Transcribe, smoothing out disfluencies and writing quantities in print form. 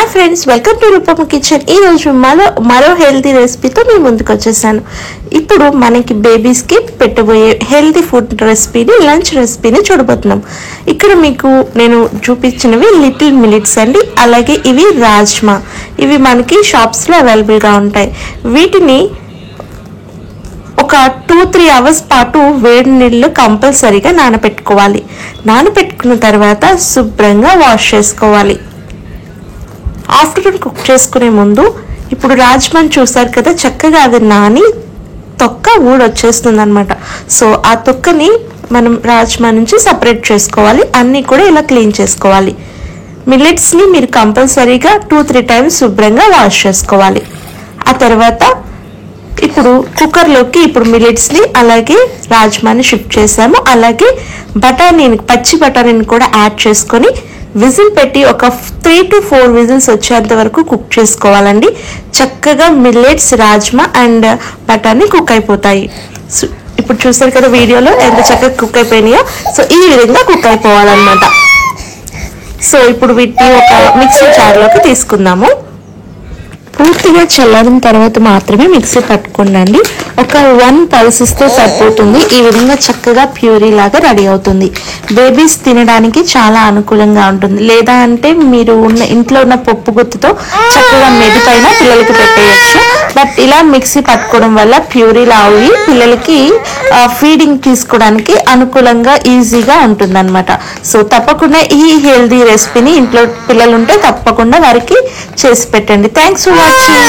Hi friends, welcome to Roopamma kitchen. ఈరోజు మరో healthy రెసిపీతో మీ ముందుకు వచ్చేసాను. ఇప్పుడు మనకి బేబీస్కి పెట్టబోయే హెల్తీ ఫుడ్ రెసిపీని, లంచ్ రెసిపీని చూడబోతున్నాం. ఇక్కడ మీకు నేను చూపించినవి లిటిల్ మిల్లెట్స్ అండి. అలాగే ఇవి రాజ్మా. ఇవి మనకి షాప్స్లో అవైలబుల్గా ఉంటాయి. వీటిని ఒక 2-3 అవర్స్ పాటు వేడి నీళ్ళు కంపల్సరీగా నానబెట్టుకోవాలి. నానబెట్టుకున్న తర్వాత శుభ్రంగా వాష్ చేసుకోవాలి. ఆఫ్టర్నూన్ కుక్ చేసుకునే ముందు ఇప్పుడు రాజ్మాని చూసారు కదా, చక్కగా అది నాని తొక్క ఊడొచ్చేస్తుంది అనమాట. సో ఆ తొక్కని మనం రాజ్మా నుంచి సపరేట్ చేసుకోవాలి. అన్నీ కూడా ఇలా క్లీన్ చేసుకోవాలి. మిల్లెట్స్ని మీరు కంపల్సరీగా 2-3 టైమ్స్ శుభ్రంగా వాష్ చేసుకోవాలి. ఆ తర్వాత ఇప్పుడు కుక్కర్లోకి ఇప్పుడు మిల్లెట్స్ని అలాగే రాజ్మాని షిఫ్ట్ చేసాము. అలాగే బఠానీని, పచ్చి బఠానీని కూడా యాడ్ చేసుకొని విజిల్ పెట్టి ఒక 3 to 4 విజిల్స్ వచ్చేంత వరకు కుక్ చేసుకోవాలండి. చక్కగా మిల్లెట్స్, రాజ్మా అండ్ బఠానీ కుక్ అయిపోతాయి. ఇప్పుడు చూసారు కదా వీడియోలో ఎంత చక్కగా కుక్ అయిపోయినాయో. సో ఈ విధంగా కుక్ అయిపోవాలన్నమాట. సో ఇప్పుడు వీటిని ఒక మిక్సీ జార్లోకి తీసుకుందాము. పూర్తిగా చల్లారిన తర్వాత మాత్రమే మిక్సీ పట్టుకోండి. ఒక 1 పల్సెస్తో సరిపోతుంది. ఈ విధంగా చక్కగా ప్యూరీ లాగా రెడీ అవుతుంది. బేబీస్ తినడానికి చాలా అనుకూలంగా ఉంటుంది. లేదా అంటే మీరు ఇంట్లో ఉన్న పప్పు గుత్తుతో చక్కగా మెదిపైన పిల్లలకి పెట్టేయచ్చు. బట్ ఇలా మిక్సీ పట్టుకోవడం వల్ల ప్యూరీలా అవి పిల్లలకి ఫీడింగ్ తీసుకోవడానికి అనుకూలంగా ఈజీగా ఉంటుంది అనమాట. సో తప్పకుండా ఈ హెల్దీ రెసిపీని ఇంట్లో పిల్లలు ఉంటే తప్పకుండా వారికి చేసి పెట్టండి. Thanks for watching.